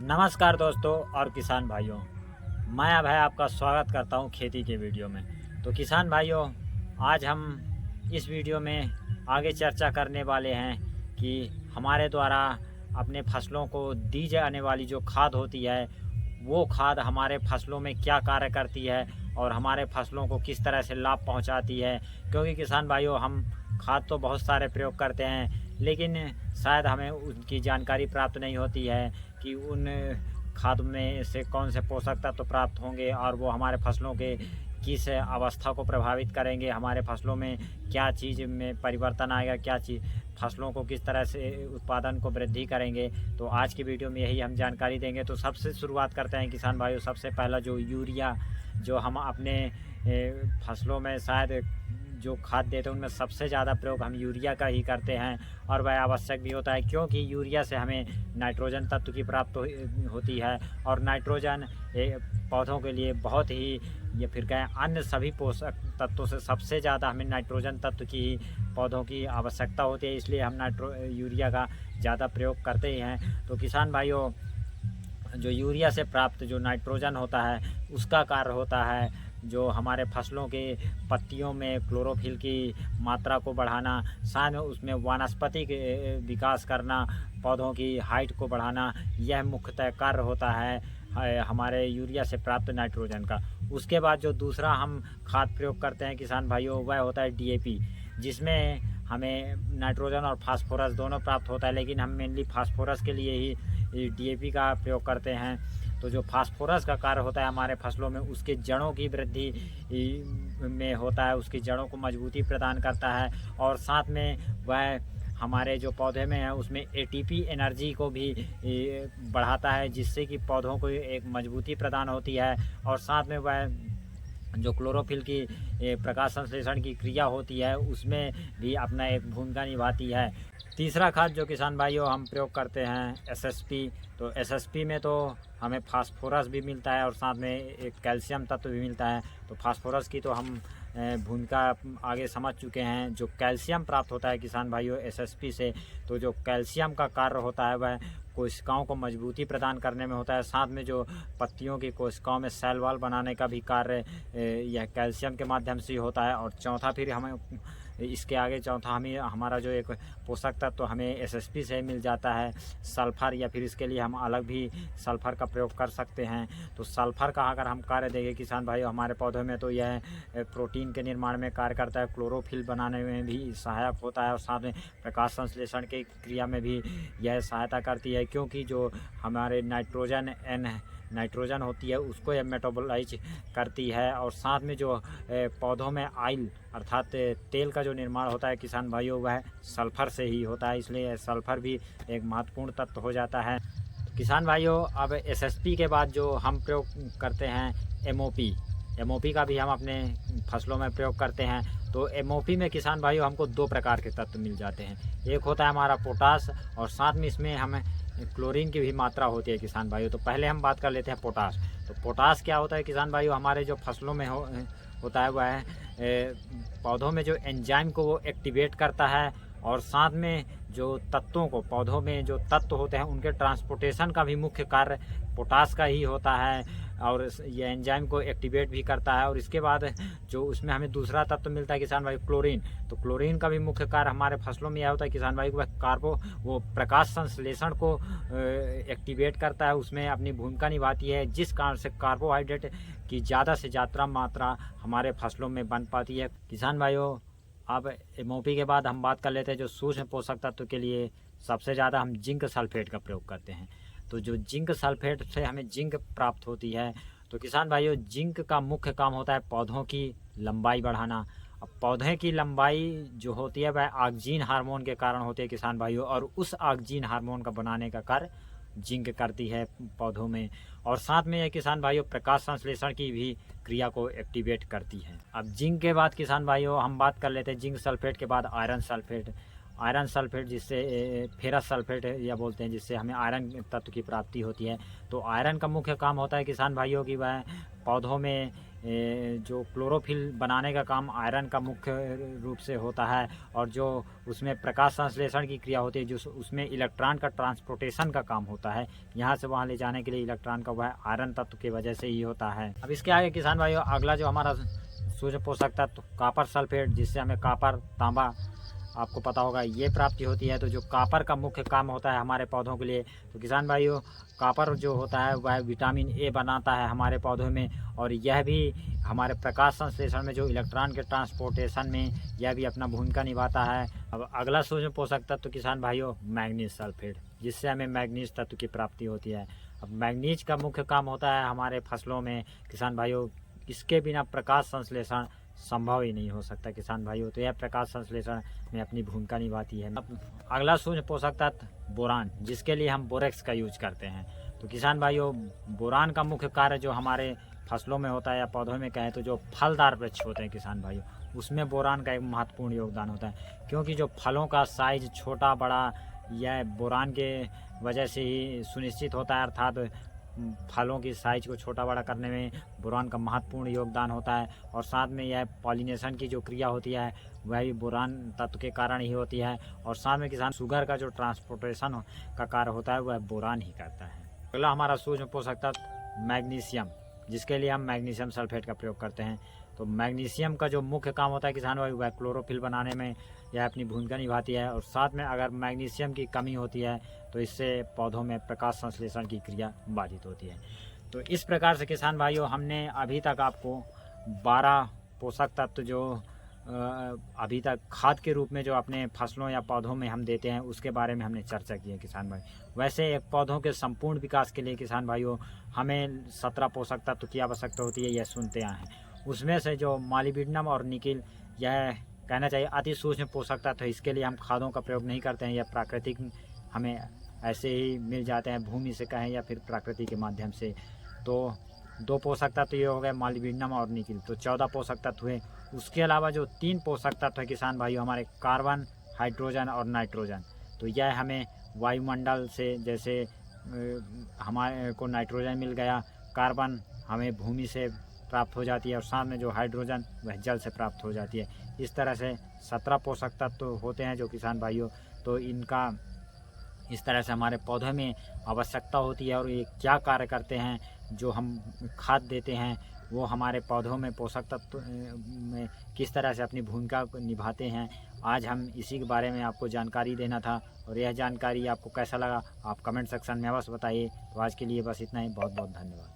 नमस्कार दोस्तों और किसान भाइयों, मैं अभय आपका स्वागत करता हूं खेती के वीडियो में। तो किसान भाइयों, आज हम इस वीडियो में आगे चर्चा करने वाले हैं कि हमारे द्वारा अपने फसलों को दी जाने वाली जो खाद होती है, वो खाद हमारे फसलों में क्या कार्य करती है और हमारे फसलों को किस तरह से लाभ पहुंचाती है। क्योंकि किसान भाइयों, हम खाद तो बहुत सारे प्रयोग करते हैं, लेकिन शायद हमें उनकी जानकारी प्राप्त नहीं होती है कि उन खाद में से कौन से पोषक तत्व प्राप्त होंगे और वो हमारे फसलों के किस अवस्था को प्रभावित करेंगे, हमारे फसलों में क्या चीज़ में परिवर्तन आएगा, क्या चीज़ फसलों को किस तरह से उत्पादन को वृद्धि करेंगे। तो आज की वीडियो में यही हम जानकारी देंगे। तो सबसे शुरुआत करते हैं किसान भाइयों। सबसे पहला जो यूरिया, जो हम अपने फसलों में शायद जो खाद देते हैं उनमें सबसे ज़्यादा प्रयोग हम यूरिया का ही करते हैं, और वह आवश्यक भी होता है क्योंकि यूरिया से हमें नाइट्रोजन तत्व की प्राप्त होती है। और नाइट्रोजन पौधों के लिए बहुत ही, या फिर कहें अन्य सभी पोषक तत्वों से सबसे ज़्यादा हमें नाइट्रोजन तत्व की पौधों की आवश्यकता होती है, इसलिए हम यूरिया का ज़्यादा प्रयोग करते ही हैं। तो किसान भाइयों, जो यूरिया से प्राप्त जो नाइट्रोजन होता है उसका कार्य होता है जो हमारे फसलों के पत्तियों में क्लोरोफिल की मात्रा को बढ़ाना, साथ में उसमें वानस्पतिक विकास करना, पौधों की हाइट को बढ़ाना, यह मुख्यतः कार्य होता है हमारे यूरिया से प्राप्त नाइट्रोजन का। उसके बाद जो दूसरा हम खाद प्रयोग करते हैं किसान भाइयों, वह होता है डीएपी, जिसमें हमें नाइट्रोजन और फास्फोरस दोनों प्राप्त होता है, लेकिन हम मेनली फास्फोरस के लिए ही डीएपी का प्रयोग करते हैं। तो जो फास्फोरस का कार्य होता है हमारे फसलों में, उसके जड़ों की वृद्धि में होता है, उसकी जड़ों को मजबूती प्रदान करता है, और साथ में वह हमारे जो पौधे में है उसमें एटीपी एनर्जी को भी बढ़ाता है, जिससे कि पौधों को एक मजबूती प्रदान होती है, और साथ में वह जो क्लोरोफिल की प्रकाश संश्लेषण की क्रिया होती है उसमें भी अपना एक भूमिका निभाती है। तीसरा खाद जो किसान भाइयों हम प्रयोग करते हैं एसएसपी। तो एसएसपी में तो हमें फास्फोरस भी मिलता है और साथ में एक कैल्शियम तत्व भी मिलता है। तो फास्फोरस की तो हम भूमिका आगे समझ चुके हैं। जो कैल्शियम प्राप्त होता है किसान भाइयों एसएसपी से, तो जो कैल्शियम का कार्य होता है वह कोशिकाओं को मजबूती प्रदान करने में होता है, साथ में जो पत्तियों की कोशिकाओं में सेल वॉल बनाने का भी कार्य यह कैल्शियम के माध्यम से होता है। और चौथा फिर हमें इसके आगे चौथा हमें हमारा जो एक पोषक तत्व तो हमें एसएसपी से मिल जाता है, सल्फ़र, या फिर इसके लिए हम अलग भी सल्फ़र का प्रयोग कर सकते हैं। तो सल्फ़र का अगर हम कार्य देंगे किसान भाइयों हमारे पौधों में, तो यह प्रोटीन के निर्माण में कार्य करता है, क्लोरोफिल बनाने में भी सहायक होता है, और साथ में प्रकाश संश्लेषण की क्रिया में भी यह सहायता करती है, क्योंकि जो हमारे नाइट्रोजन होती है उसको यह मेटाबोलाइज करती है। और साथ में जो पौधों में ऑयल अर्थात तेल का जो निर्माण होता है किसान भाइयों, वह सल्फ़र से ही होता है, इसलिए सल्फ़र भी एक महत्वपूर्ण तत्व हो जाता है। किसान भाइयों, अब एसएसपी के बाद जो हम प्रयोग करते हैं एमओपी का भी हम अपने फसलों में प्रयोग करते हैं। तो एमओपी में किसान भाइयों हमको दो प्रकार के तत्व मिल जाते हैं। एक होता है हमारा पोटास, और साथ में इसमें हमें क्लोरीन की भी मात्रा होती है किसान भाइयों। तो पहले हम बात कर लेते हैं पोटास। तो पोटास क्या होता है किसान भाइयों, हमारे जो फसलों में होता है वह पौधों में जो एंजाइम को वो एक्टिवेट करता है, और साथ में जो तत्वों को, पौधों में जो तत्व होते हैं उनके ट्रांसपोर्टेशन का भी मुख्य कार्य पोटास का ही होता है, और ये एंजाइम को एक्टिवेट भी करता है। और इसके बाद जो उसमें हमें दूसरा तत्व मिलता है किसान भाई, क्लोरीन। तो क्लोरीन का भी मुख्य कार्य हमारे फसलों में यह होता है किसान भाई, वह वो प्रकाश संश्लेषण को एक्टिवेट करता है, उसमें अपनी भूमिका निभाती है, जिस कारण से कार्बोहाइड्रेट की ज़्यादा से ज़्यादा मात्रा हमारे फसलों में बन पाती है। किसान भाइयों, अब एमओपी के बाद हम बात कर लेते हैं जो सूक्ष्म पोषक तत्व के लिए सबसे ज़्यादा हम जिंक सल्फेट का प्रयोग करते हैं। तो जो जिंक सल्फेट से हमें जिंक प्राप्त होती है, तो किसान भाइयों जिंक का मुख्य काम होता है पौधों की लंबाई बढ़ाना। अब पौधे की लंबाई जो होती है वह ऑक्जीन हार्मोन के कारण होती है किसान भाइयों, और उस ऑक्जीन हार्मोन का बनाने का कार्य जिंक करती है पौधों में। और साथ में यह किसान भाइयों प्रकाश संश्लेषण की भी क्रिया को एक्टिवेट करती है। अब जिंक के बाद किसान भाइयों हम बात कर लेते हैं जिंक सल्फेट के बाद आयरन सल्फेट जिससे फेरस सल्फेट या बोलते हैं, जिससे हमें आयरन तत्व की प्राप्ति होती है। तो आयरन का मुख्य काम होता है किसान भाइयों की वह पौधों में जो क्लोरोफिल बनाने का काम आयरन का मुख्य रूप से होता है, और जो उसमें प्रकाश संश्लेषण की क्रिया होती है, जो उसमें इलेक्ट्रॉन का ट्रांसपोर्टेशन का काम होता है, यहाँ से वहाँ ले जाने के लिए इलेक्ट्रॉन का, वह आयरन तत्व की वजह से ही होता है। अब इसके आगे किसान भाइयों, अगला जो हमारा सूक्ष्म पोषक तत्व कॉपर सल्फेट, जिससे हमें कॉपर, तांबा, आपको पता होगा, ये प्राप्ति होती है। तो जो कॉपर का मुख्य काम होता है हमारे पौधों के लिए, तो किसान भाइयों कॉपर जो होता है वह विटामिन ए बनाता है हमारे पौधों में, और यह भी हमारे प्रकाश संश्लेषण में, जो इलेक्ट्रॉन के ट्रांसपोर्टेशन में, यह भी अपना भूमिका निभाता है। अब अगला सूक्ष्म पोषक तत्व किसान भाइयों मैग्नीज सल्फेट, जिससे हमें मैग्नीज तत्व की प्राप्ति होती है। अब मैग्नीज का मुख्य काम होता है हमारे फसलों में किसान भाइयों, इसके बिना प्रकाश संश्लेषण संभव ही नहीं हो सकता किसान भाइयों। तो यह प्रकाश संश्लेषण में अपनी भूमिका निभाती है। अब अगला सूक्ष्म पोषक तत्व बोरान, जिसके लिए हम बोरेक्स का यूज करते हैं। तो किसान भाइयों बोरान का मुख्य कार्य जो हमारे फसलों में होता है या पौधों में कहें, तो जो फलदार वृक्ष होते हैं किसान भाइयों, उसमें बोरान का एक महत्वपूर्ण योगदान होता है। क्योंकि जो फलों का साइज छोटा बड़ा, यह बोरान के वजह से ही सुनिश्चित होता है, अर्थात फलों की साइज को छोटा बड़ा करने में बोरान का महत्वपूर्ण योगदान होता है। और साथ में यह पॉलिनेशन की जो क्रिया होती है वह भी बोरान तत्व के कारण ही होती है। और साथ में किसान शुगर का जो ट्रांसपोर्टेशन का कार्य होता है वह बोरान ही करता है। अगला हमारा सूक्ष्म पोषक तत्व मैग्नीशियम, जिसके लिए हम मैग्नीशियम सल्फेट का प्रयोग करते हैं। तो मैग्नीशियम का जो मुख्य काम होता है किसान भाई, वह क्लोरोफिल बनाने में यह अपनी भूमिका निभाती है। और साथ में अगर मैग्नीशियम की कमी होती है तो इससे पौधों में प्रकाश संश्लेषण की क्रिया बाधित होती है। तो इस प्रकार से किसान भाइयों हमने अभी तक आपको 12 पोषक तत्व जो अभी तक खाद के रूप में जो अपने फसलों या पौधों में हम देते हैं, उसके बारे में हमने चर्चा की है किसान भाई। वैसे एक पौधों के संपूर्ण विकास के लिए किसान भाइयों हमें 17 पोषक तत्व की आवश्यकता होती है, यह सुनते आए हैं। उसमें से जो मॉलिब्डेनम और निकिल, यह कहना चाहिए अति सूक्ष्म पोषक तत्व है। इसके लिए हम खादों का प्रयोग नहीं करते हैं, यह प्राकृतिक हमें ऐसे ही मिल जाते हैं, भूमि से कहें या फिर प्रकृति के माध्यम से। तो 2 पोषक तत्व ये हो गए मॉलिब्डेनम और निकिल, तो 14 पोषक तत्व हुए। उसके अलावा जो 3 पोषक तत्व है किसान भाइयों हमारे, कार्बन, हाइड्रोजन और नाइट्रोजन, तो यह हमें वायुमंडल से, जैसे हमारे को नाइट्रोजन मिल गया, कार्बन हमें भूमि से प्राप्त हो जाती है, और साथ में जो हाइड्रोजन वह जल से प्राप्त हो जाती है। इस तरह से 17 पोषक तत्व होते हैं जो किसान भाइयों, तो इनका इस तरह से हमारे पौधे में आवश्यकता होती है। और ये क्या कार्य करते हैं, जो हम खाद देते हैं वो हमारे पौधों में पोषक तत्व में किस तरह से अपनी भूमिका निभाते हैं, आज हम इसी के बारे में आपको जानकारी देना था। और यह जानकारी आपको कैसा लगा आप कमेंट सेक्शन में अवश्य बताइए। तो आज के लिए बस इतना ही, बहुत बहुत धन्यवाद।